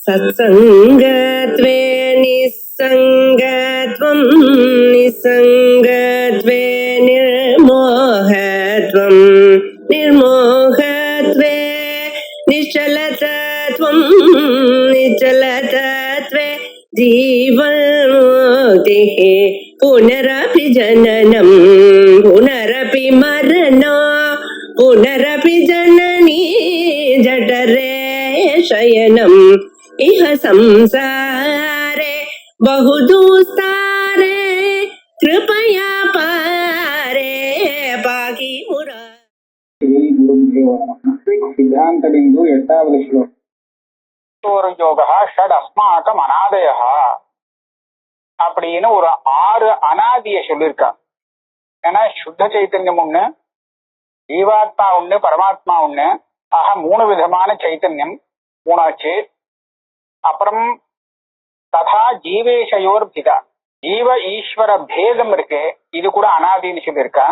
सत्सङ्गत्वे निस्सङ्गत्वं निस्सङ्गत्वे निर्मोहत्वं निर्मोहत्वे निश्चलतत्वं निश्चलतत्वे जीवन्मुक्तिः पुनरपि जननं पुनरपि मरणं पुनरपि जननी जठरे शयनम् इह संसारे बहुदुस्तारे कृपया पारे पाहि मुरा. सिद्धांत बिंदु 8வது ஸ்லோகம் யோகா ஷட் அஸ்மாகம் அநாதயா அப்படின்னு ஒரு 6 அனாதிய சொல்லியிருக்கா. ஏன்னா சுத்த சைத்தன்யம் ஒண்ணு, ஜீவாத்மா ஒண்ணு, பரமாத்மா ஒண்ணு, ஆக 3 விதமான சைத்தன்யம் மூணாச்சு. அப்புறம் ததா ஜீவேஷயோர் பிதா, ஜீவ ஈஸ்வர பேதம் இருக்கு, இது கூட அனாதின்னு சொல்லியிருக்கா.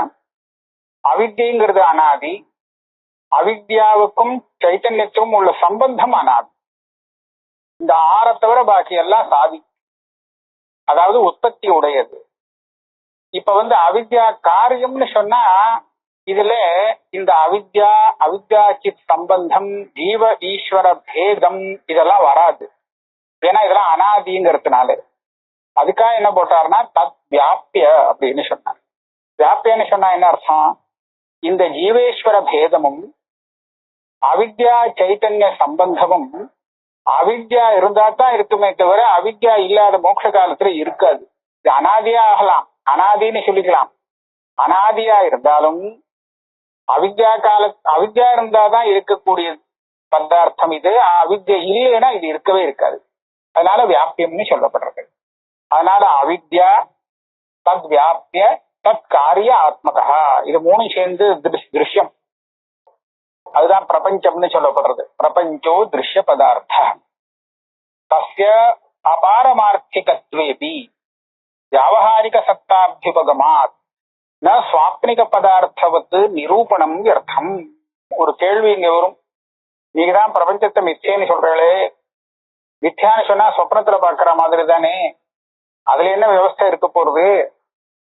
அவித்யங்கிறது அனாதி, அவித்யாவுக்கும் சைத்தன்யத்துக்கும் உள்ள சம்பந்தம் அனாதி. இந்த 6 தவிர பாக்கி எல்லாம் சாதி, அதாவது உற்பத்தி உடையது. இப்ப அவித்யா காரியம்னு சொன்னா இதுல இந்த அவித்யா சித் சம்பந்தம், ஜீவ ஈஸ்வர பேதம் இதெல்லாம் வராது. ஏன்னா இதெல்லாம் அனாதிங்கிறதுனால. அதுக்காக என்ன போட்டாருன்னா தத் வியாபிய அப்படின்னு சொன்னார். வியாபியன்னு சொன்னா என்ன அர்த்தம்? இந்த ஜீவேஸ்வர பேதமும் அவித்யா சைத்தன்ய சம்பந்தமும், அவித்யா இருந்தா தான் இருக்குமே தவிர அவித்யா இல்லாத மோட்ச காலத்துல இருக்காது. இது அனாதியா ஆகலாம், அனாதின்னு சொல்லிக்கலாம். அனாதியா இருந்தாலும் அவித்யா இருந்தாதான் இருக்கக்கூடிய பதார்த்தம் இது. அவித்யா இல்லைன்னா இது இருக்கவே இருக்காது. அதனால வியாபியம்னு சொல்லப்படுறது. அதனால அவித்யா, தத் வியாபிய, தத் காரிய ஆத்மகா, இது 3 சேர்ந்து திருஷ்யம். அதுதான் பிரபஞ்சம்னு சொல்லப்படுறது. பிரபஞ்சோ திருஷ்ய பதார்த்த தஸ்ய அபாரமார்த்திகத்வேபி வியாவஹாரிக சத்தாபியுபகமாத் ந சுவாப்னிக பதார்த்தவத்து நிரூபணம் வியர்த்தம். ஒரு கேள்வி இங்க வரும். நீங்க தான் பிரபஞ்சத்தை மிச்சேன்னு சொல்றீங்களே, மித்யான்னு சொன்னா சொப்னத்துல பாக்குற மாதிரி தானே, அதுல என்ன விவஸ்தை இருக்க போறது?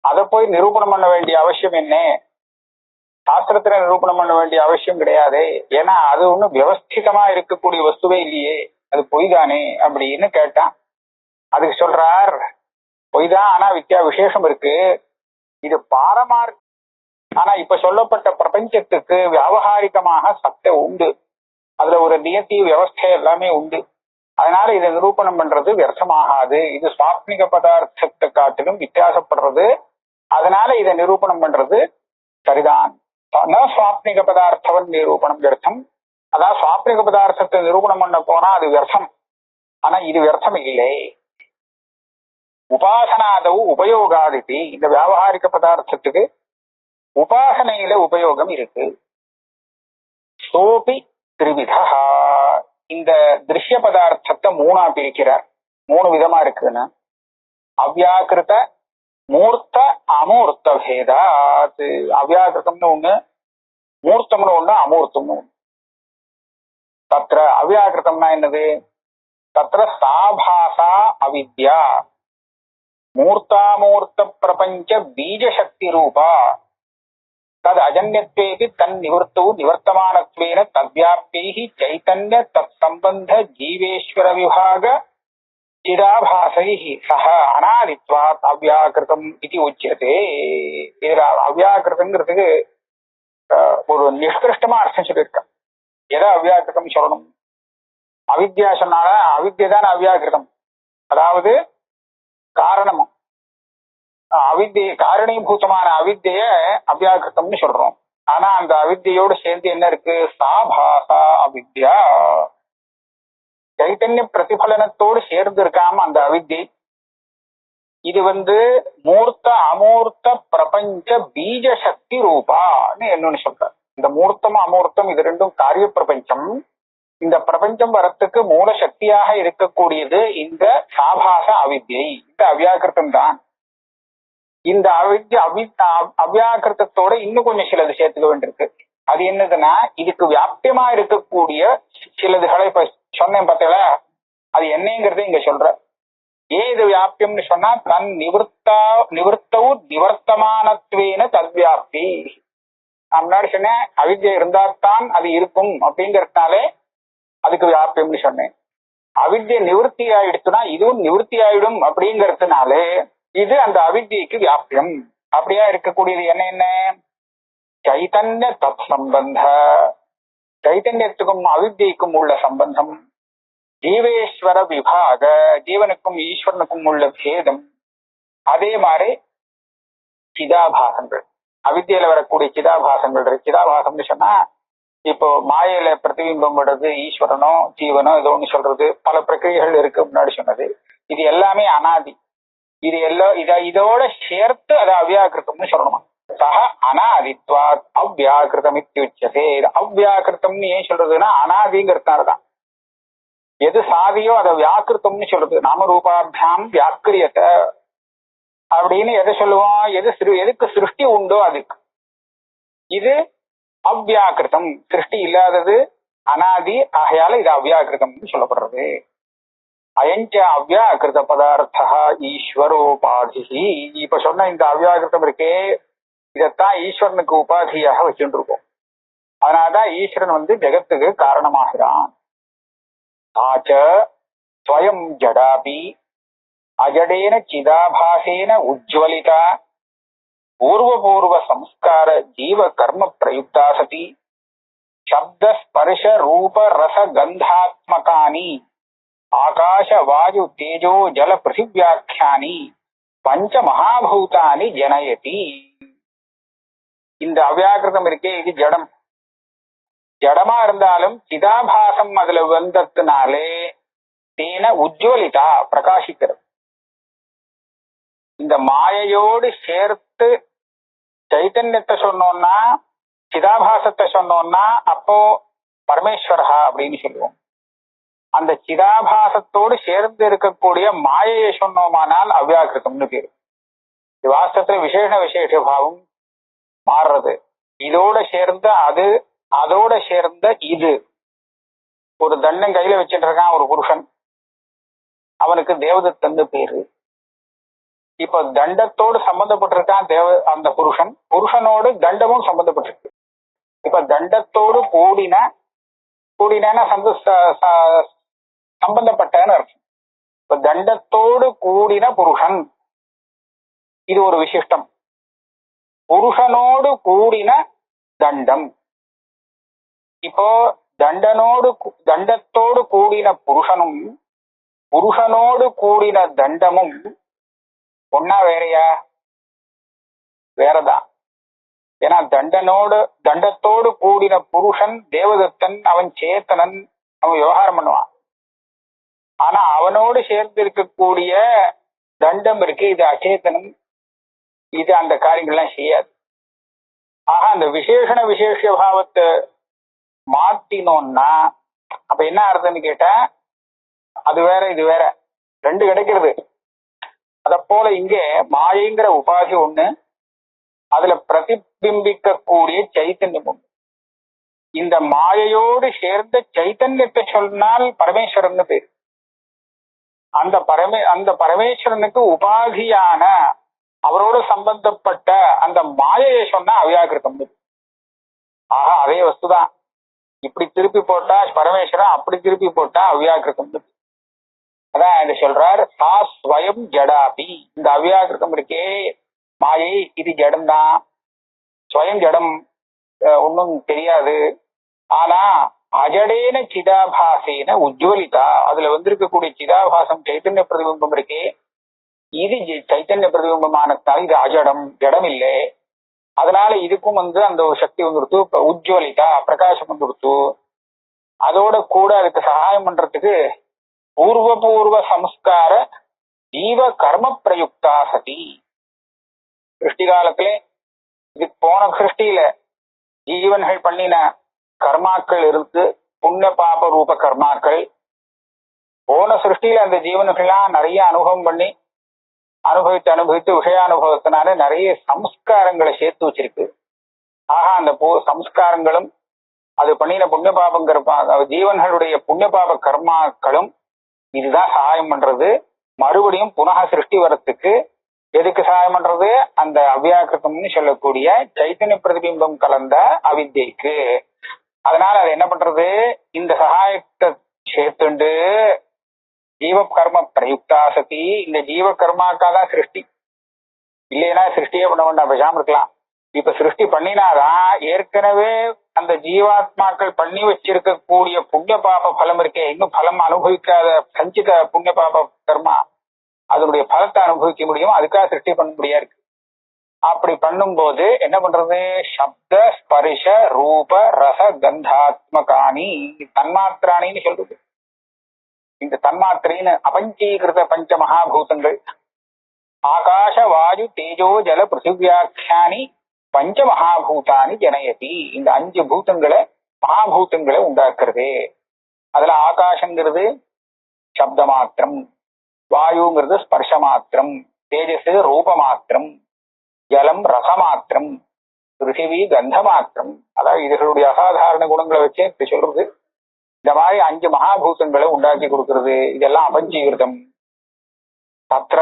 அதை போய் நிரூபணம் பண்ண வேண்டிய அவசியம் என்ன? சாஸ்திரத்துல நிரூபணம் பண்ண வேண்டிய அவசியம் கிடையாது. ஏன்னா அது ஒண்ணும் வியவஸ்திதமா இருக்கக்கூடிய வஸ்துவே இல்லையே, அது பொய் தானே அப்படின்னு கேட்டான். அதுக்கு சொல்றார், பொய் தான், ஆனா விசேஷம் இருக்கு. இது பாரமார்த்த, ஆனா இப்ப சொல்லப்பட்ட பிரபஞ்சத்துக்கு வியாவகாரிகமாக சத்தை உண்டு, அதுல ஒரு நியத்தி வியவஸ்தை எல்லாமே உண்டு. அதனால இதை நிரூபணம் பண்றது வியர்த்தமாகாது. இது சுவாப்னிக பதார்த்தத்தை காட்டிலும் வித்தியாசப்படுறது. அதனால இதை நிரூபணம் பண்றது சரிதான். சுவாப்னிக பதார்த்தவன் நிரூபணம் வியர்த்தம். அதாவது சுவாப்னிக பதார்த்தத்தை நிரூபணம் பண்ண போனா அது வியர்த்தம். ஆனா இது வியர்த்தம் இல்லை. உபாசனாதவு உபயோகாதித்தி, இந்த வியாவகாரிக பதார்த்தத்துக்கு உபாசனையில உபயோகம் இருக்கு. சோபி திரிவிதா, இந்த திருஷ்ய பதார்த்தத்தை 3ஆ பிரிக்கிறார். 3 விதமா இருக்குன்னு. அவ்யாக்கிருத, மூர்த்த, அமூர்த்த பேதாத். அவ்யாக்கிருத்தம்னு ஒண்ணு, மூர்த்தம்னு ஒண்ணு, அமூர்த்தம்னு ஒண்ணு. தத்ர அவ்யாக்கிருத்தம்னா என்னது? தத்ர சாபாசா அவித்யா மூர்த்தாமூர்த்த பிரபஞ்ச பீஜசக்தி ரூபா தத் அஜன்யத்வேபி தன் நிவர்த்தோ நிவர்த்தமானத்வேன தத்வியாப்திஹி சைதன்ய தத் சம்பந்த ஜீவேஸ்வர விபாக சிதாபாசைஹி சஹ அநாதித்வாத் அவ்யாக்கிருதம் இது உச்சியதே. இதுல அவ்யாக்கிருதங்கிறதுக்கு ஒரு நிஷ்கிருஷ்டமா அர்த்தம் சொல்லியிருக்கான். எதை அவ்யாக்கிருதம் சொல்லணும்? அவித்யா சொன்னால அவித்யா தான் அவ்யாக்கிருதம், அதாவது காரணமும் அவித்தியை, காரணீபூதமான அவித்திய அவ்யாக்கிருத்தம்னு சொல்றோம். ஆனா அந்த அவித்தியோடு சேர்ந்து என்ன இருக்கு? சாபாசா அவித்யா, சைத்தன்ய பிரதிபலனத்தோடு சேர்ந்து இருக்காம அந்த அவித்தை. இது மூர்த்த அமூர்த்த பிரபஞ்ச பீஜ சக்தி ரூபான்னு என்னன்னு சொல்ற. இந்த மூர்த்தம் அமூர்த்தம் இது ரெண்டும் காரிய பிரபஞ்சம். இந்த பிரபஞ்சம் வரத்துக்கு மூல சக்தியாக இருக்கக்கூடியது இந்த சாபாச அவித்யை, இந்த அவ்யாக்கிருத்தம் தான். இந்த அவ்யாக்கிருத்தத்தோட இன்னும் கொஞ்சம் சிலது சேர்த்துக்க வேண்டியிருக்கு. அது என்னதுன்னா, இதுக்கு வியாப்தியமா இருக்கக்கூடிய சிலதுகளை இப்ப சொன்னேன் பார்த்தீங்களா, அது என்னங்கிறத இங்க சொல்ற. ஏன் இது வியாபியம்னு சொன்னா தன் நிவர்த்தவு நிவர்த்தமானத்வேன தத்வியாப்தி. நான் முன்னாடி சொன்னேன் அவித்யை இருந்தால்தான் அது இருக்கும் அப்படிங்கறதுனாலே அதுக்கு வியாபியம்னு சொன்னேன். அவித்யை நிவர்த்தி ஆயிடுச்சுன்னா இதுவும் நிவர்த்தி ஆயிடும் அப்படிங்கறதுனாலே இது அந்த அவித்யைக்கு வியாபியம். அப்படியா இருக்கக்கூடியது என்ன சைத்தன்ய தத் சம்பந்த, சைத்தன்யத்துக்கும் அவித்யைக்கும் உள்ள சம்பந்தம், ஜீவேஸ்வர விபாக, ஜீவனுக்கும் ஈஸ்வரனுக்கும் உள்ள பேதம், அதே மாதிரி சிதாபாசங்கள், அவித்யில வரக்கூடிய சிதாபாசங்கள் இருக்கு. சிதாபாசம்னு சொன்னா இப்போ மாயையில பிரதிபிம்பம் விடுறது ஈஸ்வரனோ ஜீவனோ ஏதோ ஒண்ணு சொல்றது, பல பிரக்கிரியைகள் இருக்கு முன்னாடி சொன்னது. இது எல்லாமே அனாதி. இது எல்லாம் இதோட சேர்த்து அதை அவ்யாக்கிருத்தம்னு சொல்லணுமா. சக அனாதித்வாத் அவ்யாக்கிருதம் இத்தியுச்சதே. அவ்யாக்கிருத்தம்னு ஏன் சொல்றதுன்னா அனாதிங்கிறதுனாலதான். எது சாதியோ அதை வியாக்கிருத்தம்னு சொல்றது. நாமரூபாபியாம் வியாக்கிரியத்தை அப்படின்னு எதை சொல்லுவோம், எதுக்கு சிருஷ்டி உண்டோ அதுக்கு. இது அவ்யாக்கிருத்தம், சிருஷ்டி இல்லாதது, அனாதி, ஆகையால இது அவ்யாக்கிருத்தம்னு சொல்லப்படுறது. அயஞ்ச அவ்யாக்கிருத பதார்த்தா ஈஸ்வரோபாதி. இப்ப சொன்ன இந்த அவ்யாக்கிருத்தம் இருக்கே, இதத்தான் ஈஸ்வரனுக்கு உபாதியாக வச்சுட்டு இருக்கோம். அதனாலதான் ஈஸ்வரன் ஜெகத்துக்கு காரணமாகிறான். ஆச்ச ஸ்வயம் ஜடாபி அஜடேன சிதாபாசேன உஜ்வலிதா பூர்வபூர்வ சம்ஸ்கார ஜீவ கர்ம பிரயுக்தா சதி சப்த ஸ்பர்ஷ ரூப ரச கந்தாத்மகானி ஆகாச வாயு தேஜோ ஜல பிருத்திவ்யாख्यानि பஞ்ச மகாபூதானி ஜனயதி. இந்த அவ்யாக்கிருதம் இருக்கே இது ஜடம். ஜடமா இருந்தாலும் சிதாபாசம் அதுல வந்ததுனாலே தேன உஜ்வலிதா பிரகாசிக்கிறது. இந்த மாயையோடு சேர்த்து சைத்தன்யத்தை சொன்னோம்னா, சிதாபாசத்தை சொன்னோம்னா அப்போ பரமேஸ்வரா அப்படின்னு சொல்லுவோம். அந்த சிதாபாசத்தோடு சேர்ந்து இருக்கக்கூடிய மாயையை சொன்னோமானால் அவ்யாக்கிருத்தம்னு பேரு. வாஸ்தவத்துல விசேஷ பாவம் மாறுறது. இதோட சேர்ந்த அது, அதோட சேர்ந்த இது. ஒரு தண்டம் கையில வச்சுட்டு இருக்கான் ஒரு புருஷன், அவனுக்கு தேவதத்தன்னு பேரு. இப்ப தண்டத்தோடு சம்பந்தப்பட்டிருக்கான் அந்த புருஷனோடு தண்டமும் சம்பந்தப்பட்டிருக்கு. இப்ப தண்டத்தோடு கூடின சம்பந்தப்பட்டன்னு அர்த்தம். இப்ப தண்டத்தோடு கூடின புருஷன், இது ஒரு விசிஷ்டம். புருஷனோடு கூடின தண்டம். இப்போ தண்டத்தோடு கூடின புருஷனும் புருஷனோடு கூடின தண்டமும் ஒன்னா வேறையா? வேறதான். ஏன்னா தண்டத்தோடு கூடின புருஷன் தேவதத்தன், அவன் சேத்தனன், அவன் விவகாரம் பண்ணுவான். ஆனா அவனோடு சேர்ந்து இருக்கக்கூடிய தண்டம் இருக்கு, இது அச்சேத்தனம், இது அந்த காரியங்கள்லாம் செய்யாது. ஆக அந்த விசேஷ பாவத்தை மாத்தினோம்னா அப்ப என்ன அர்த்தம்னு கேட்டா, அது வேற இது வேற, ரெண்டு கிடைக்கிறது. அத போல இங்கே மாயைங்கிற உபாதி ஒண்ணு, அதுல பிரதிபிம்பிக்க கூடிய சைத்தன்யம் ஒண்ணு. இந்த மாயையோடு சேர்ந்த சைத்தன்யத்தை சொன்னால் பரமேஸ்வரன் பேரு. அந்த பரமேஸ்வரனுக்கு உபாதியான அவரோடு சம்பந்தப்பட்ட அந்த மாயையை சொன்னா அவ்யாக்கிருத்தம். ஆஹா, அதே வஸ்துதான். இப்படி திருப்பி போட்டா பரமேஸ்வரன், அப்படி திருப்பி போட்டா அவ்யாக்கிருத்தம். அதான் இது சொல்றார், சா ஸ்வயம் ஜடாபி. இந்த அவ்யாக்கிருத்தம் இருக்கே மாயை, இது ஜடம்தான். ஸ்வயம் ஜடம், ஒன்னும் தெரியாது. ஆனா அஜடேன சிதாபாசேன உஜ்வலிதா, அதுல வந்திருக்கக்கூடிய சிதாபாசம் சைத்தன்ய பிரதிபிம்பம் இருக்கே, இது சைத்தன்ய பிரதிபிம்பமானதால் இது அஜடம், ஜடம் இல்லை. அதனால இதுக்கும் அந்த ஒரு சக்தி வந்துடுத்து, உஜ்வலிதா பிரகாசம் வந்துடுத்து. அதோட கூட அதுக்கு சகாயம் பண்றதுக்கு பூர்வ சம்ஸ்கார ஜீவ கர்ம பிரயுக்தா சதி. சிருஷ்டி காலத்திலே, இது போன சிருஷ்டியில ஜீவன்கள் பண்ணின கர்மாக்கள் இருக்கு, புண்ணிய பாப ரூப கர்மாக்கள். போன சிருஷ்டியில அந்த ஜீவன்கள்லாம் நிறைய அனுபவம் பண்ணி அனுபவித்து விஷயானுபவத்தினால நிறைய சம்ஸ்காரங்களை சேர்த்து வச்சிருக்கு. ஆக அந்த சம்ஸ்காரங்களும் அது பண்ணின புண்ணிய பாபம் ஜீவன்களுடைய புண்ணிய பாப கர்மாக்களும் இதுதான் சகாயம் பண்றது. மறுபடியும் புனக சிருஷ்டி வரத்துக்கு எதுக்கு சகாயம் பண்றது? அந்த அவ்யாக்கிருத்தம்னு சொல்லக்கூடிய சைத்தன்ய பிரதிபிம்பம் கலந்த அவித்யைக்கு. அதனால அது என்ன பண்றது? இந்த சகாயத்தை சேர்த்துண்டு ஜீவ கர்ம பிரயுக்தா சதி, இந்த ஜீவ கர்மாக்காதான் சிருஷ்டி. இல்லைன்னா சிருஷ்டியே பண்ண வேண்டாம், பேசாம இருக்கலாம். இப்ப சிருஷ்டி பண்ணினாதான் ஏற்கனவே அந்த ஜீவாத்மாக்கள் பண்ணி வச்சிருக்கக்கூடிய புண்ணிய பாப பலம் இருக்கே, இன்னும் பலம் அனுபவிக்காத சஞ்சித புண்ணிய பாப கர்மா, அதனுடைய பலத்தை அனுபவிக்க முடியும். அதுக்காக சிருஷ்டி பண்ண முடியாது. அப்படி பண்ணும்போது என்ன பண்றது? சப்த ஸ்பரிஷ ரூப ரச கந்தாத்மகானி தன்மாத்திராணின்னு சொல்றது. இந்த தன்மாத்திரைன்னு அபஞ்சீகிருத பஞ்ச மகாபூதங்கள் ஆகாச வாயு தேஜோ ஜல பிருத்திவியாக்கியானி பஞ்ச மகாபூதானி ஜனயதி. இந்த 5 பூதங்களை மகாபூதங்களை உண்டாக்குறது. அதுல ஆகாசங்கிறது சப்த மாத்திரம், வாயுங்கிறது ஸ்பர்ஷ மாத்திரம், தேஜஸ் ரூப மாத்திரம், ஜலம் ரசமாத்திரம், பிருத்திவி கந்த மாத்திரம். அதாவது இதுகளுடைய அசாதாரண குணங்களை வச்சு சொல்றது. இந்த மாதிரி 5 மகாபூதங்களை உண்டாக்கி கொடுக்கிறது. இதெல்லாம் அபஞ்சீகிருதம். தத்ர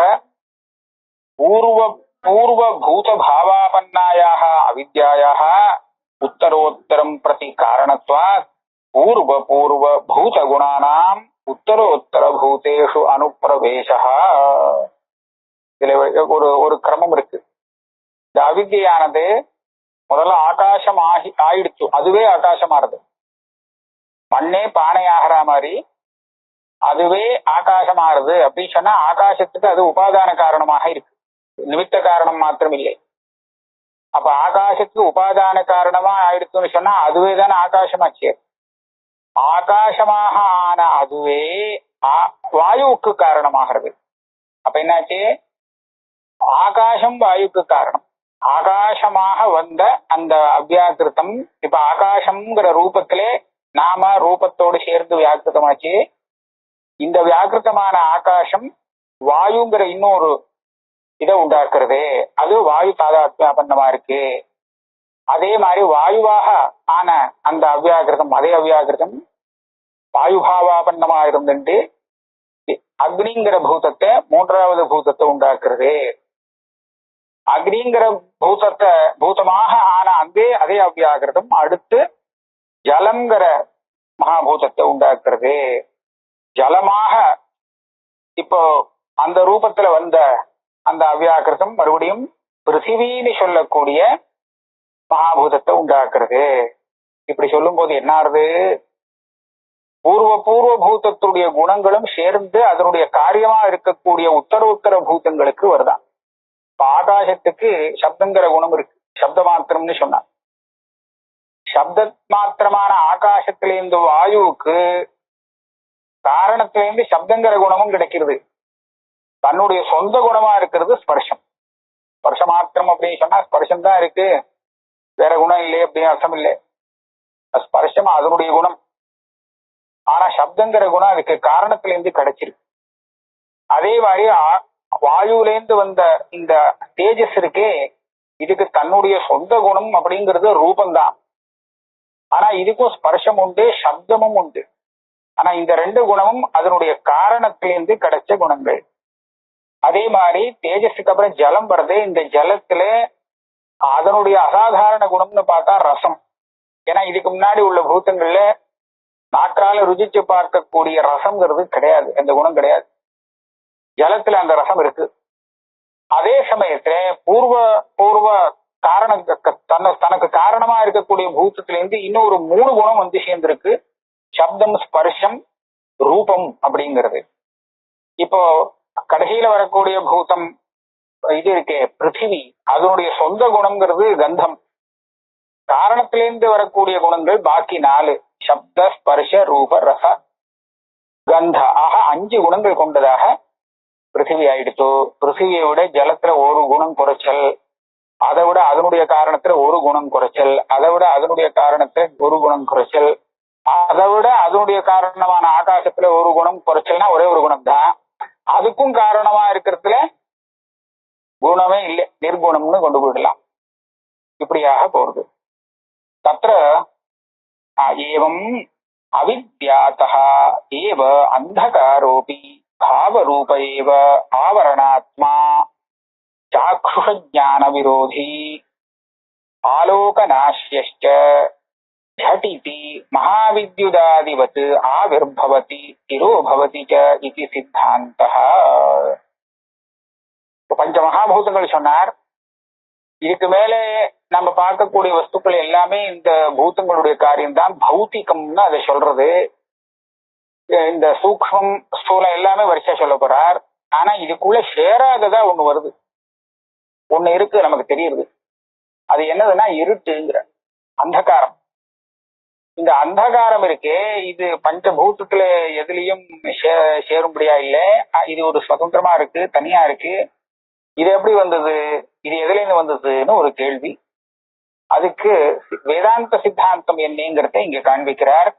பூர்வ பூர்வ பூத பாவாபன்னாயாக அவித்யாயாக உத்தரோத்தரம் பிரதி காரணத்வாத் பூர்வ பூர்வ பூத குணானாம் உத்தரோத்தர பூதேஷு அனுப்பிரவேசா. இதுல ஒரு கிரமம் இருக்கு. இந்த அவித்யானது முதல்ல ஆகாசம் ஆயிடுச்சு, அதுவே ஆகாசமாறுது. மண்ணே பானை ஆகிற மாதிரி அதுவே ஆகாசமாறுது அப்படின்னு சொன்னா ஆகாசத்துக்கு அது உபாதான காரணமாக இருக்கு, நிமித்த காரணம் மாத்திரம் இல்லை. அப்ப ஆகாசத்துக்கு உபாதான காரணமா ஆயிடுச்சுன்னு சொன்னா அதுவே தானே ஆகாசமாச்சு. ஆகாசமாக ஆன அதுவே வாயுவுக்கு காரணமாகிறது. அப்ப என்னாச்சு? ஆகாசம் வாயுக்கு காரணம். ஆகாசமாக வந்த அந்த அவ்யாக்கிருத்தம் இப்ப ஆகாசம்ங்கிற ரூபத்திலே நாம ரூபத்தோடு சேர்ந்து வியாக்கிருத்தமாச்சு. இந்த வியாக்கிருத்தமான ஆகாசம் வாயுங்கிற இன்னொரு இதை உண்டாக்குறது. அது வாயு தாதாத்மியாபன்னமா இருக்கு. அதே மாதிரி வாயுவாக ஆன அந்த அவ்யாக்கிருதம், அதே அவ்யாக்கிருதம் வாயுபாவாபன்னமா இருந்துட்டு அக்னிங்கிற பூதத்தை, 3வது பூதத்தை உண்டாக்குறது. அக்னிங்கிற பூதமாக ஆன அதே அவ்யாக்கிருதம் அடுத்து ஜலம்ங்கிற மகாபூதத்தை உண்டாக்குறது. ஜலமாக இப்போ அந்த ரூபத்துல வந்த அந்த அவ்யாக்கிருதம் மறுபடியும் பிருத்திவின்னு சொல்லக்கூடிய மகாபூதத்தை உண்டாக்குறது. இப்படி சொல்லும் போது என்ன ஆறுது? பூர்வ பூதத்துடைய குணங்களும் சேர்ந்து அதனுடைய காரியமா இருக்கக்கூடிய உத்தர பூதங்களுக்கு வருதான். இப்ப ஆகாசத்துக்கு சப்தங்கிற குணம் இருக்கு, சப்த மாத்திரம்னு சொன்னா. சப்த மாத்திரமான ஆகாசத்திலிருந்து வாயுவுக்கு காரணத்திலிருந்து சப்தங்கிற குணமும் கிடைக்கிறது. தன்னுடைய சொந்த குணமா இருக்கிறது ஸ்பர்ஷம். ஸ்பர்ஷ மாத்திரம் அப்படின்னு சொன்னா ஸ்பர்ஷம் தான் இருக்கு, வேற குணம் இல்லை அப்படின்னு அர்த்தம் இல்லை. ஸ்பர்ஷம் அதனுடைய குணம். ஆனா சப்தங்கிற குணம் அதுக்கு காரணத்திலிருந்து கிடைச்சிருக்கு. அதே மாதிரி வாயுலேருந்து வந்த இந்த தேஜஸ் இருக்கே, இதுக்கு தன்னுடைய சொந்த குணம் அப்படிங்கிறது ரூபந்தான். ஆனா இதுக்கும் ஸ்பர்ஷம் உண்டு, சப்தமும் உண்டு. ஆனா இந்த 2 குணமும் அதனுடைய காரணத்திலிருந்து கிடைச்ச குணங்கள். அதே மாதிரி தேஜஸுக்கு அப்புறம் ஜலம் வருது. இந்த ஜலத்துல அதனுடைய அசாதாரண குணம்னு பார்த்தா ரசம். ஏன்னா இதுக்கு முன்னாடி உள்ள பூதங்கள்ல நாற்றால ருசிச்சு பார்க்கக்கூடிய ரசம்ங்கிறது கிடையாது, அந்த குணம் கிடையாது. ஜலத்துல அந்த ரசம் இருக்கு. அதே சமயத்துல பூர்வ காரணம் தனக்கு காரணமா இருக்கக்கூடிய பூதத்திலிருந்து இன்னொரு 3 குணம் வந்து சேர்ந்திருக்கு. சப்தம், ஸ்பர்ஷம், ரூபம் அப்படிங்கிறது. இப்போ கடைசியில வரக்கூடிய பூதம் இது இருக்கே பிருத்திவி, அதனுடைய சொந்த குணம்ங்கிறது கந்தம். காரணத்திலிருந்து வரக்கூடிய குணங்கள் பாக்கி 4, சப்த ஸ்பர்ஷ ரூப ரச கந்த ஆக 5 குணங்கள் கொண்டதாக பிருத்திவி ஆயிடுச்சு. பிருத்திவியை விட ஜலத்துல ஒரு குணம் குறைச்சல், அதை விட அதனுடைய காரணத்துல ஒரு குணம் குறைச்சல், அதை விட அதனுடைய காரணத்துல ஒரு குணம் குறைச்சல், அதை விட அதனுடைய காரணமான ஆகாசத்துல ஒரு குணம் குறைச்சல்னா ஒரே ஒரு குணம் தான். அதுக்கும் காரணமா இருக்கிறதுல குணமே இல்லை, நிர்குணம்னு கொண்டு போயிடலாம். இப்படியாக போறது. தத்ர ஏவம் அவித்யாதः ஏவ அந்தகாரோபி பாவரூப ஏவ ஆவரணாத்மா சாக்ஷுஷ ஞான விரோதி ஆலோகநாஷ்யश्च झटिति महाविद्युदादिवत् आविर्भवति तिरो भवति च इति सिद्धान्तः. பஞ்ச மகாபூதங்கள் சொன்னார். இதுக்கு மேலே நம்ம பார்க்கக்கூடிய வஸ்துக்கள் எல்லாமே இந்த பூதங்களுடைய காரியம்தான். பௌத்திகம்னு அதை சொல்றது. இந்த சூக்ஷ்மம் ஸ்தூலம் எல்லாமே வரிசையா சொல்ல போறார். ஆனா இதுக்குள்ள சேராததா ஒண்ணு வருது, ஒண்ணு இருக்கு, நமக்கு தெரியுது. அது என்னதுன்னா இருட்டுங்கிற அந்தகாரம். இந்த அந்தகாரம் இருக்கே, இது பஞ்சபூதத்துல எதுலயும் சேரும்படியா இல்லை. இது ஒரு சுதந்திரமா இருக்கு, தனியா இருக்கு. இது எப்படி வந்தது, இது எதுல இருந்து வந்ததுன்னு ஒரு கேள்வி. அதுக்கு வேதாந்த சித்தாந்தம் என்னங்கிறத இங்க காண்பிக்கிறார்.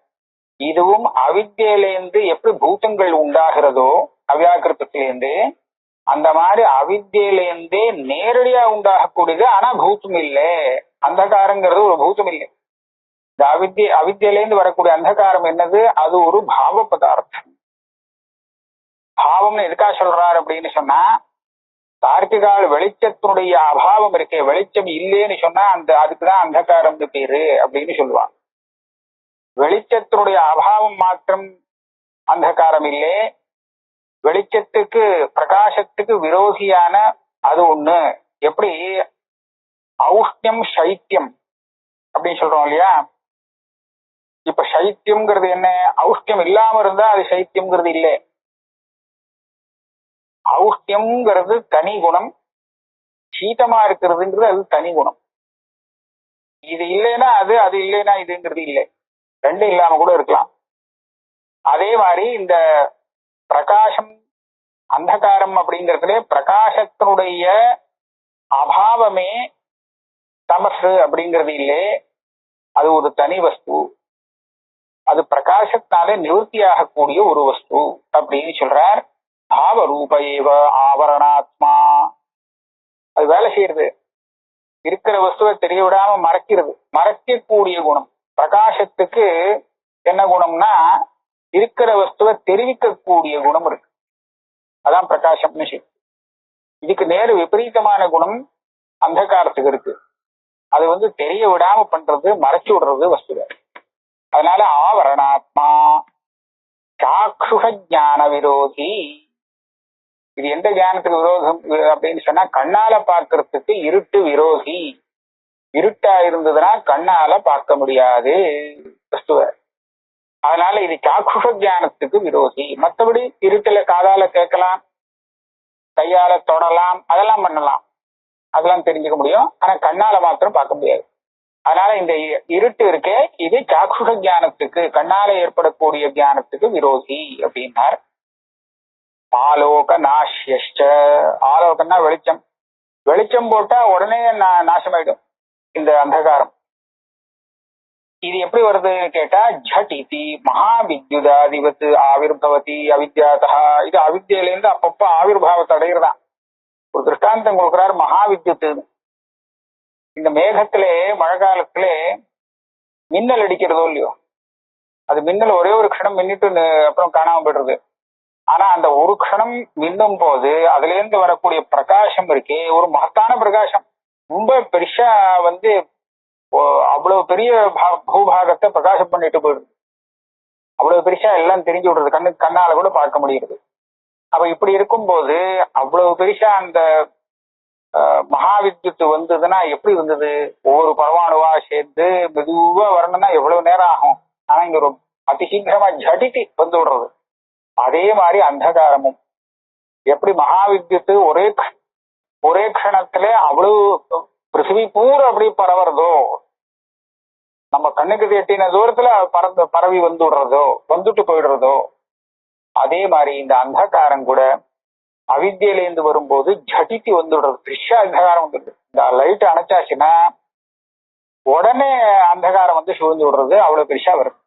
இதுவும் அவித்யிலேருந்து எப்படி பூதங்கள் உண்டாகிறதோ அவ்யாக்கிருத்திலேருந்து, அந்த மாதிரி அவித்யிலேருந்தே நேரடியா உண்டாகக்கூடியது. ஆனா பூதம் இல்லை, அந்தகாரங்கிறது ஒரு பூதம் இல்லை. இந்த அவித்யிலேருந்து வரக்கூடிய அந்தகாரம் என்னது, அது ஒரு பாவ பதார்த்தம். பாவம்னு எதுக்காக சொல்றாரு அப்படின்னு சொன்னா, தார்க்கிகால் வெளிச்சத்தினுடைய அபாவம் இருக்கே, வெளிச்சம் இல்லைன்னு சொன்னா அதுக்குதான் அந்தகாரம்னு பேரு அப்படின்னு சொல்லுவாங்க. வெளிச்சத்தினுடைய அபாவம் மாத்திரம் அந்தகாரம் இல்லை, வெளிச்சத்துக்கு பிரகாசத்துக்கு விரோதியான அது ஒண்ணு. எப்படி ஔஷ்ணியம் சைத்தியம் அப்படின்னு சொல்றோம் இல்லையா? இப்ப சைத்தியம்ங்கிறது என்ன, ஔஷ்ணியம் இல்லாம இருந்தா அது சைத்தியம்ங்கிறது இல்லை. ஔஷ்ணியம்ங்கிறது தனி குணம், சீதமா இருக்கிறதுங்கிறது அது தனி குணம். இது இல்லைன்னா அது, அது இல்லைன்னா இதுங்கிறது இல்லை. ரெண்டும் இல்லாம கூட இருக்கலாம். அதே மாதிரி இந்த பிரகாசம் அந்தகாரம் அப்படிங்கிறதுல பிரகாசத்தினுடைய அபாவமே தமசு அப்படிங்கிறது இல்லை, அது ஒரு தனி வஸ்து. அது பிரகாசத்தினாலே நிவர்த்தியாகக்கூடிய ஒரு வஸ்து அப்படின்னு சொல்றார். பாவ ரூப ஏவ ஆவரணாத்மா, அது வேலை செய்யறது. இருக்கிற வஸ்துவை தெரிய விடாம மறைக்கிறது, மறைக்கக்கூடிய குணம். பிரகாசத்துக்கு என்ன குணம்னா, இருக்கிற வஸ்துவை தெரிவிக்கக்கூடிய குணம் இருக்கு. அதான் பிரகாசம்னு சொல்லி. இதுக்கு நேரு விபரீதமான குணம் அந்தகாரத்துக்கு இருக்கு. அது தெரிய விடாம பண்றது, மறைச்சு விடுறது வஸ்துவை. அதனால ஆவரணாத்மா சாக்ஷுஷ ஞான விரோதி. இது எந்த ஞானத்துக்கு விரோதம் அப்படின்னு சொன்னா, கண்ணால பார்க்கறதுக்கு இருட்டு விரோதி. இருட்டா இருந்ததுன்னா கண்ணால பார்க்க முடியாது வஸ்துவை. அதனால இது சாக்ஷுஷ ஞானத்துக்கு விரோதி. மற்றபடி இருட்டுல காதால கேட்கலாம், கையால தொடலாம், அதெல்லாம் பண்ணலாம், அதெல்லாம் தெரிஞ்சுக்க முடியும். ஆனா கண்ணால மாத்திரம் பார்க்க முடியாது. அதனால இந்த இருட்டு இருக்கே, இது சாக்ஷுஷ ஞானத்துக்கு, கண்ணால ஏற்படக்கூடிய ஞானத்துக்கு விரோதி அப்படின்னார். ஆலோக நாஷ்யஷ்ட, ஆலோகன்னா வெளிச்சம். வெளிச்சம் போட்டா உடனே நாசமாயிடும் இந்த அந்தகாரம். இது எப்படி வருதுன்னு கேட்டா, ஜட்டிதி மகாவித்யுதாதிவத்து ஆவிர்பவதி அவித்யாதா. இது அவித்யிலேருந்து அப்பப்ப ஆவிர்பாவத்தை அடைகிறதான். ஒரு திருஷ்டாந்தம் கொடுக்கிறார், மகாவித்யுத்து. இந்த மேகத்திலே மழை காலத்திலே மின்னல் அடிக்கிறதோ இல்லையோ, அது மின்னல் ஒரே ஒரு க்ஷணம் மின்னிட்டு அப்புறம் காணாம போயிடுறது. ஆனா அந்த ஒரு க்ஷணம் மின்னும் போது அதுல இருந்து வரக்கூடிய பிரகாசம் இருக்கே, ஒரு மகத்தான பிரகாசம். ரொம்ப பெருசா அவ்வளவு பெரிய பூபாகத்தை பிரகாசம் பண்ணிட்டு போயிடுது. அவ்வளவு பெருசா எல்லாம் தெரிஞ்சு விடுறது, கண்ணால கூட பார்க்க முடியுது. அப்ப இப்படி இருக்கும்போது அவ்வளவு பெருசா அந்த மகாவித்யுத்து வந்ததுன்னா எப்படி வந்தது, ஒவ்வொரு பரமாணுவா சேர்ந்து மெதுவா வரணும்னா எவ்வளவு நேரம் ஆகும். ஆனா இங்க ஒரு அதிசீக்கிரமா ஜடித்தி வந்து விடுறது. அதே மாதிரி அந்தகாரமும் எப்படி மகாவித்யுத்து ஒரே க்ஷணத்துல அவ்வளவு பிருத்திவி பூரா அப்படி பரவுறதோ, நம்ம கண்ணுக்கு எட்டின தூரத்துல பரவி வந்துடுறதோ, வந்துட்டு போயிடுறதோ, அதே மாதிரி இந்த அந்தகாரம் கூட அவித்யிலேருந்து வரும்போது ஜடித்தி வந்துடுறது. திருஷ்ய அந்தகாரம் வந்துடுது. இந்த லைட் அணைச்சாச்சுன்னா உடனே அந்தகாரம் சூழ்ந்து விடுறது, அவ்வளவு பெருசா வருது.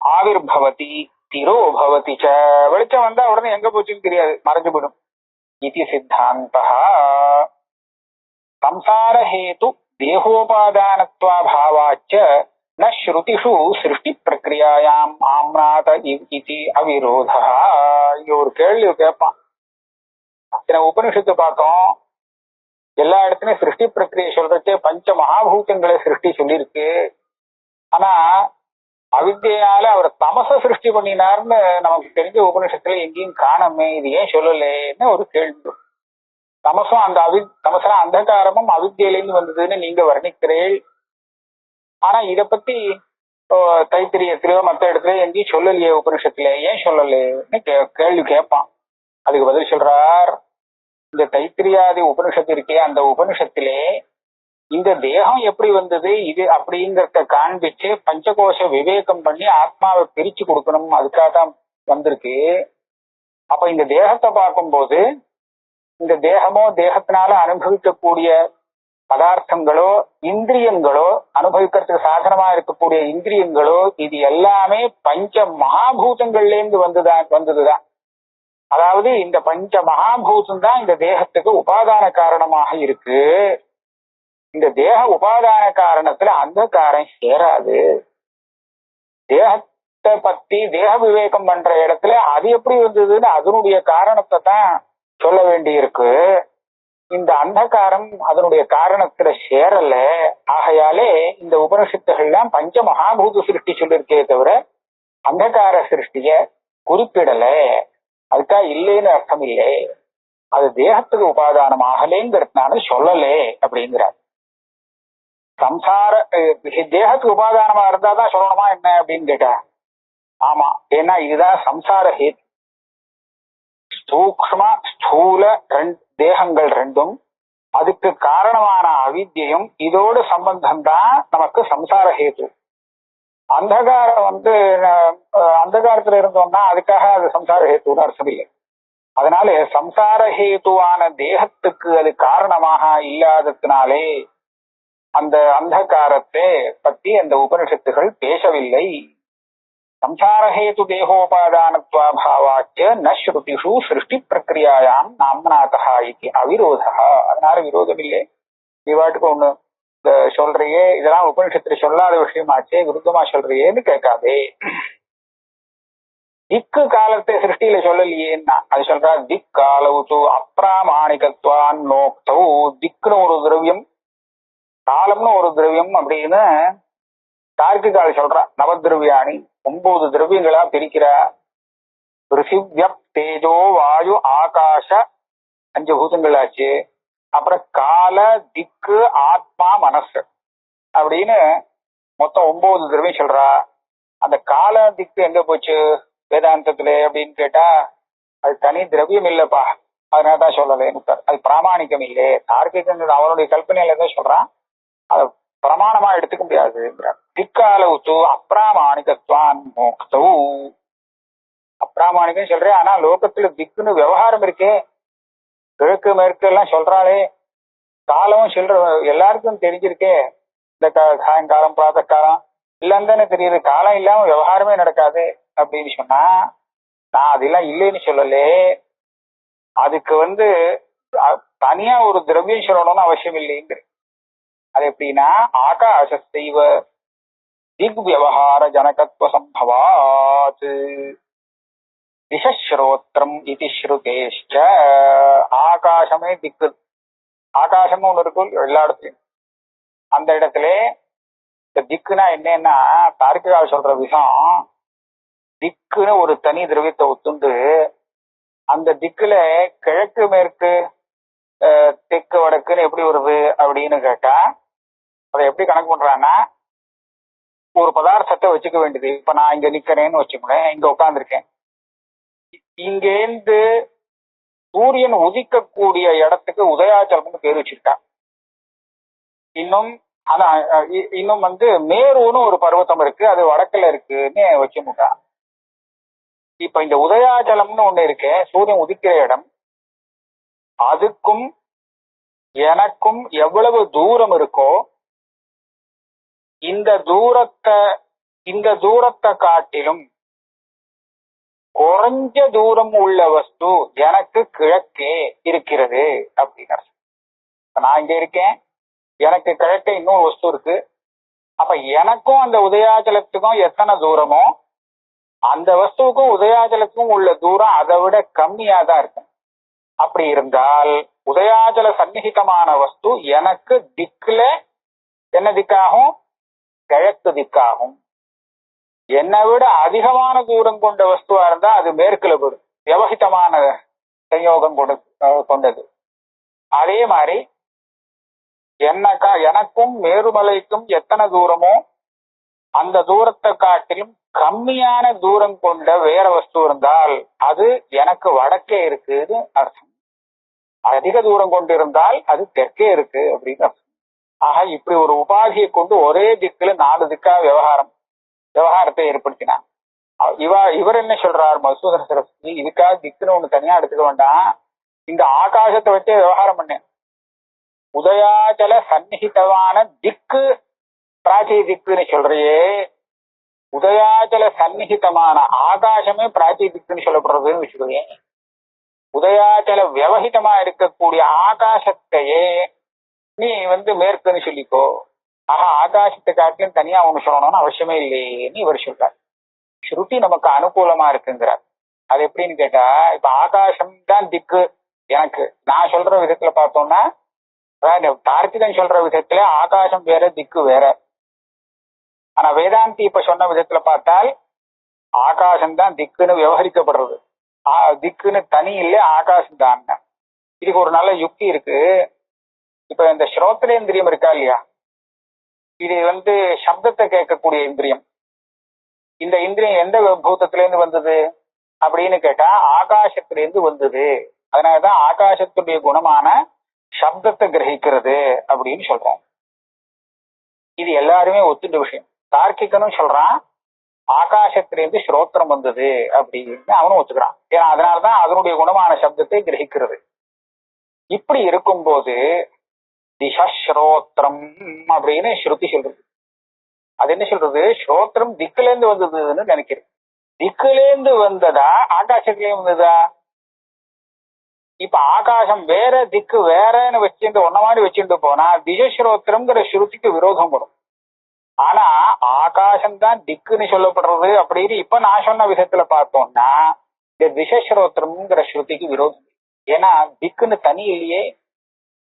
ஆவிர்பவதி திரோ பவதி ச, வெளிச்சம் வந்தா உடனே எங்க போச்சுன்னு தெரியாது, மறைஞ்சு போயிடும். இது சித்தாந்தா. சம்சார ஹேது தேகோபாதானத்வாபாவாச்ச ந ஸ்ருதிஷு சிருஷ்டி பிரக்ரியாயாம் ஆம்நாத இதி அவிரோதா. இங்க ஒரு கேள்வி கேட்பான். உபனிஷத்து பார்த்தோம், எல்லா இடத்துலயும் சிருஷ்டி பிரக்ரியை சொல்றதே பஞ்ச மகாபூதங்களை சிருஷ்டி சொல்லியிருக்கு. ஆனா அவித்தியால அவர் தமச சிருஷ்டி பண்ணினார்னு நமக்கு தெரிஞ்ச உபனிஷத்துல எங்கேயும் காணமே, இது ஏன் சொல்லலேன்னு ஒரு கேள்வி. தமசும் அந்த தமசனா அந்தகாரமும் அவித்தியிலிருந்து வந்ததுன்னு நீங்க வர்ணிக்கிறீள். ஆனா இத பத்தி தைத்திரியத்திலயோ மத்த இடத்துலயோ எங்கேயும் சொல்லலையே உபனிஷத்துல, ஏன் சொல்லலேன்னு கேள்வி கேட்பான். அதுக்கு பதில் சொல்றார், இந்த தைத்திரியாதி உபனிஷத்து இருக்கே, அந்த உபனிஷத்திலே இந்த தேகம் எப்படி வந்தது இது அப்படிங்கறத காண்பிச்சு பஞ்சகோஷ விவேகம் பண்ணி ஆத்மாவை பிரிச்சு கொடுக்கணும், அதுக்காக தான் வந்திருக்கு. அப்ப இந்த தேகத்தை பார்க்கும்போது இந்த தேகமோ தேகத்தினால அனுபவிக்கக்கூடிய பதார்த்தங்களோ இந்திரியங்களோ அனுபவிக்கிறதுக்கு சாதனமா இருக்கக்கூடிய இந்திரியங்களோ இது எல்லாமே பஞ்ச மகாபூதங்கள்ல இருந்து வந்ததுதான். அதாவது இந்த பஞ்ச மகாபூதம் தான் இந்த தேகத்துக்கு உபாதான காரணமாக இருக்கு. இந்த தேக உபாதான காரணத்துல அந்த காரணம் சேராது. தேகத்தை பத்தி தேக விவேகம் பண்ற இடத்துல அது எப்படி வந்ததுன்னு அதனுடைய காரணத்தை தான் சொல்ல வேண்டி இருக்கு. இந்த அந்தகாரம் அதனுடைய காரணத்துல சேரல. ஆகையாலே இந்த உபனிஷத்துகள்லாம் பஞ்ச மகாபூத சிருஷ்டி சொல்லிருக்கே தவிர அந்தகார சிருஷ்டிய குறிப்பிடல. அதுக்கா இல்லைன்னு அர்த்தம் இல்லை, அது தேகத்துக்கு உபாதானம் ஆகலேங்கிறதுனால சொல்லலே அப்படிங்கிறார். சம்சார தேகத்துக்கு உபாதானமா இருந்தாதான் சொல்லணுமா என்ன அப்படின்னு கேட்டா, ஆமா, ஏன்னா இதுதான் சம்சார ஹேத்து. சூக்ஷ்ம ஸ்தூல தேகங்கள் ரெண்டும் அதுக்கு காரணமான அவித்தியும் இதோடு சம்பந்தம் தான் நமக்கு சம்சார ஹேத்து. அந்தகாரம் அந்தகாரத்துல இருந்தோம்னா அதுக்காக அது சம்சார ஹேத்துன்னு அர்த்தம் இல்லை. அதனால சம்சார ஹேத்துவான தேகத்துக்கு அது காரணமாக இல்லாததுனாலே அந்த அந்தகாரத்தை பத்தி அந்த உபனிஷத்துகள் பேசவில்லை. சம்சாரஹேது தேகோபாதானத்வாபாவாச்ச ந ஸ்ருதிஷு சிருஷ்டி பிரக்ரியாயாம் நாம்நாதா இது அவிரோதா. அதனால விரோதம் இல்லை. இவாட்டுக்கு ஒண்ணு சொல்றியே, இதெல்லாம் உபனிஷத்துல சொல்லாத விஷயமாச்சே, விருத்தமா சொல்றியேன்னு கேட்காதே. திக்கு காலத்தை சிருஷ்டியில சொல்லலையேன்னா அது சொல்றா, திக் காலவுத்து அப்ராமாணிகத்வான் நோக்தௌ. திக்குன்னு ஒரு திரவியம், காலம்னு ஒரு திரவியம் அப்படின்னு தார்க்கிகால் சொல்றா. நவதிரவியாணி 9 திரவியங்களா பிரிக்கிறா. பிருத்திவ்ய தேஜோ வாயு ஆகாஷ 5 பூதங்கள் ஆச்சு. அப்புறம் கால திக்கு ஆத்மா மனசு அப்படின்னு மொத்தம் 9 திரவியம் சொல்றா. அந்த கால திக்கு எங்க போச்சு வேதாந்தத்துல அப்படின்னு கேட்டா, அது தனி திரவியம் இல்லப்பா, அதனாலதான் சொல்லலைன்னு. அது பிராமணிக்கம் இல்லை. தார்க்கிகங்கள் அவனுடைய கல்பனையில தான் சொல்றான், அதை பிரமாணமா எடுத்துக்க முடியாது. திக்காலவுத்து அப்ராமாணிகத்வான் மோக்தௌ. அப்ராமாணிகம் சொல்றேன், ஆனா லோகத்துல திக்குன்னு விவகாரம் இருக்கே, கிழக்கு மேற்கு எல்லாம் சொல்றாளே, காலம் சொல்ற எல்லாருக்கும் தெரிஞ்சிருக்கே. இந்த சாயங்காலம் பிராத்த காலம் இல்லன்னு தானே தெரியுது. காலம் இல்லாம விவகாரமே நடக்காது அப்படின்னு சொன்னா, நான் அதெல்லாம் இல்லைன்னு சொல்லலே. அதுக்கு தனியா ஒரு திரவியம் சொல்லணும்னு அவசியம் இல்லைங்கிற. அது எப்படின்னா, ஆகாசத்தைவ திக் விவகார ஜனகத்துவ சம்பவாத் திசஸ்ரோத்திரம் இது ஸ்ருதேஷ்ட. ஆகாசமே திக்கு. ஆகாசமும் ஒண்ணு இருக்கும் எல்லா இடத்துலயும். அந்த இடத்துல இந்த திக்குனா என்னன்னா, தார்க்கிகால் சொல்ற விஷயம், திக்குன்னு ஒரு தனி திரவியத்தை ஒத்துண்டு அந்த திக்குல கிழக்கு மேற்கு தெற்கு வடக்குன்னு எப்படி வருது அப்படின்னு கேட்டா, அதை எப்படி கணக்கு பண்றான்னா, ஒரு பதார்த்தத்தை வச்சுக்க வேண்டியது. இப்ப நான் இங்க நிக்கிறேன்னு வச்சுக்கோங்களேன், இங்க உட்காந்துருக்கேன். இங்கேருந்து சூரியன் உதிக்கக்கூடிய இடத்துக்கு உதயாச்சலம்னு பேர் வச்சிருக்கா. இன்னும் மேருன்னு ஒரு பர்வத்தம் இருக்கு, அது வடக்குல இருக்குன்னு வச்சுமுட்டா. இப்ப இந்த உதயாச்சலம்னு ஒண்ணு இருக்கு, சூரியன் உதிக்கிற இடம். அதுக்கும் எனக்கும் எவ்வளவு தூரம் இருக்கோ, இந்த தூரத்தை காட்டிலும் குறைஞ்ச தூரம் உள்ள வஸ்து எனக்கு கிழக்கே இருக்கிறது அப்படின்னு. நான் இங்க இருக்கேன், எனக்கு கிழக்கே இன்னொரு வஸ்து இருக்கு, அப்ப எனக்கும் அந்த உதயாச்சலத்துக்கும் எத்தனை தூரமோ அந்த வஸ்துவுக்கும் உதயாச்சலத்துக்கும் உள்ள தூரம் அதை விட கம்மியா தான் இருக்கும். அப்படி இருந்தால் உதயாச்சல சந்நிகிதமான வஸ்து எனக்கு திக்குல என்ன திக்காகும்? கிழக்கு திக்காகும். என்னை விட அதிகமான தூரம் கொண்ட வஸ்துவா இருந்தா அது மேற்குல போடும், வியவகிதமான சயோகம் கொண்டது. அதே மாதிரி எனக்கும் மேருமலைக்கும் எத்தனை தூரமோ அந்த தூரத்தை காட்டிலும் கம்மியான தூரம் கொண்ட வேற வஸ்து இருந்தால் அது எனக்கு வடக்கே இருக்குன்னு அர்த்தம். அதிக தூரம் கொண்டு இருந்தால் அது தெற்கே இருக்கு அப்படின்னு அர்த்தம். ஆக இப்படி ஒரு உபாதியை கொண்டு ஒரே திக்குல 4 திக்கா விவகாரத்தை ஏற்படுத்தினாங்க. இவர் என்ன சொல்றார் மதுசூதன சரஸ்வதி, இதுக்காக திக்குன்னு ஒண்ணு தனியா எடுத்துக்க வேண்டாம், இந்த ஆகாசத்தை வச்சே விவகாரம் பண்ணேன். உதயாச்சல சந்நிகிதமான திக்கு பிராச்சி திக்குன்னு சொல்றியே, உதயாச்சல சந்நிகிதமான ஆகாசமே பிராச்சி திக்குன்னு சொல்லப்படுறதுன்னு வச்சுக்கோங்க. உதயாச்சல வியவகிதமா இருக்கக்கூடிய ஆகாசத்தையே நீ மேற்குன்னு சொல்லிக்கோ. ஆக ஆகாசத்தை காட்டிலும் தனியா ஒண்ணு சொல்லணும்னு அவசியமே இல்லையேன்னு இவர் சொல்றார். ஸ்ருதி நமக்கு அனுகூலமா இருக்குங்கிறார். அது எப்படின்னு கேட்டா, இப்ப ஆகாசம் தான் திக்கு எனக்கு நான் சொல்ற விதத்துல பார்த்தோம்னா, தார்க்கிகன் சொல்ற விதத்துல ஆகாசம் வேற திக்கு வேற. ஆனா வேதாந்தி இப்ப சொன்ன விதத்துல பார்த்தால் ஆகாசம் தான் திக்குன்னு விவகரிக்கப்படுறது, திக்குன்னு தனி இல்லை ஆகாசம் தான். இதுக்கு ஒரு நல்ல யுக்தி இருக்கு. இப்ப இந்த ஸ்ரோத்ரேந்திரியம் இருக்கா இல்லையா, இது சப்தத்தை கேட்கக்கூடிய இந்திரியம். இந்த இந்திரியம் எந்த பூதத்திலேருந்து வந்தது அப்படின்னு கேட்டா ஆகாசத்திலேருந்து வந்தது. அதனாலதான் ஆகாசத்துடைய குணமான சப்தத்தை கிரகிக்கிறது அப்படின்னு சொல்றோம். இது எல்லாருமே ஒத்துண்ட விஷயம். தார்க்கிகனும் சொல்றான் ஆகாசத்திலேருந்து ஸ்ரோத்திரம் வந்தது அப்படின்னு அவனும் ஒத்துக்கிறான். ஏன்னா அதனாலதான் அதனுடைய குணமான சப்தத்தை கிரகிக்கிறது. இப்படி இருக்கும்போது திசஸ்ரோத்திரம் அப்படின்னு ஸ்ருதி சொல்றது. அது என்ன சொல்றது? ஸ்ரோத்திரம் திக்குலேருந்து வந்ததுன்னு நினைக்கிறேன். திக்குலேருந்து வந்ததா ஆகாசத்திலேயே வந்ததா? இப்ப ஆகாசம் வேற திக்கு வேறன்னு வச்சுட்டு ஒன்ன மாதிரி வச்சுட்டு போனா திசஸ்ரோத்திரம்ங்கிற ஸ்ருதிக்கு விரோதம் வரும். ஆனா ஆகாசம் தான் திக்குன்னு சொல்லப்படுறது அப்படின்னு இப்ப நான் சொன்ன விதத்துல பார்த்தோம்னா இந்த திசஸ்ரோத்திரம்ங்கிற ஸ்ருதிக்கு விரோதம். ஏன்னா திக்குன்னு தனி இல்லையே.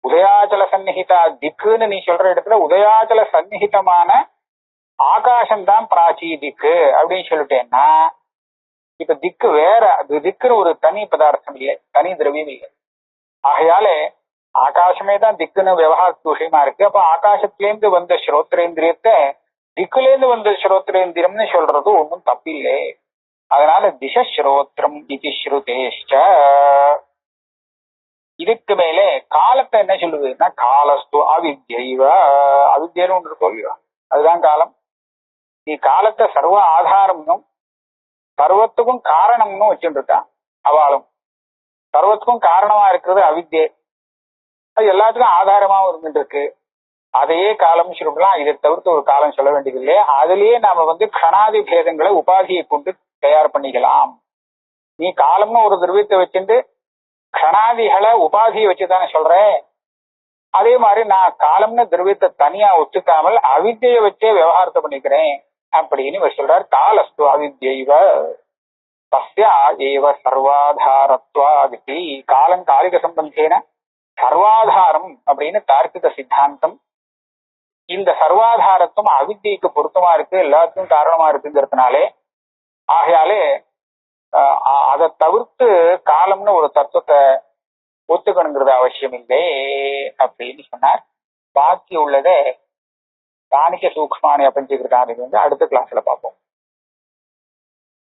உதயாச்சல சந்நிகிதா திக்குன்னு நீ சொல்ற இடத்துல உதயாச்சல சந்நிகிதமான ஆகாசம் தான் பிராச்சி திக்கு அப்படின்னு சொல்லிட்டேன்னா இப்ப திக்கு வேற, அது திக்குன்னு ஒரு தனி பதார்த்தம் இல்லை, தனி திரவியம் இல்லை. ஆகையாலே ஆகாசமே தான் திக்குன்னு விவகாரத்து விஷயமா இருக்கு. அப்ப ஆகாசத்திலேருந்து வந்த ஸ்ரோத்ரேந்திரியத்தை திக்குலேருந்து வந்த ஸ்ரோத்ரேந்திரியம்னு சொல்றது ஒன்றும் தப்பில்லை. அதனால திசஸ்ரோத்திரம் இது ஸ்ருதேஷ்ட. இதுக்கு மேலே காலத்தை என்ன சொல்லுதுன்னா காலஸ்து அவித்யைவ. அவித்யன்னு ஒன்று இருக்கோ இல்லையா, அதுதான் காலம். நீ காலத்தை சர்வ ஆதாரம்னும் சர்வத்துக்கும் காரணம்னு வச்சுட்டு இருக்கான். அவளும் சர்வத்துக்கும் காரணமா இருக்கிறது அவித்யை, அது எல்லாத்துக்கும் ஆதாரமாவும் இருந்துட்டு இருக்கு. அதையே காலம் சொல்லலாம். இதை தவிர்த்து ஒரு காலம் சொல்ல வேண்டியது இல்லையே. அதுலயே நாம கணாதி பேதங்களை உபாதியை கொண்டு தயார் பண்ணிக்கலாம். நீ காலம்னு ஒரு திரவியத்தை வச்சுட்டு கணாதிகளை உபாதியை வச்சுதானே சொல்ற. அதே மாதிரி நான் காலம்னு திரவியத்தை தனியா ஒத்துக்காமல் அவித்யை வச்சே விவகாரத்தை பண்ணிக்கிறேன் அப்படின்னு சொல்றார். காலஸ்து அவித்யைவ தஸ்யா ஏவ சர்வாதாரத்வாதி. காலம் காலிக சம்பந்தேன சர்வாதாரம் அப்படின்னு தார்க்கிக சித்தாந்தம். இந்த சர்வாதாரத்துவம் அவித்யைக்கு பொருத்தமா இருக்கு, எல்லாத்துக்கும் காரணமா இருக்குங்கிறதுனாலே ஆகையாலே அதை தவிர்த்து காலம்னு ஒரு தத்துவத்தை ஒத்துக்கணுங்கிறது அவசியம் இல்லை அப்படின்னு சொன்னார். பாக்கி உள்ளதை தானிக்க சூக்ஷ்மானி அப்படின்னு அடுத்த கிளாஸ்ல பார்ப்போம்.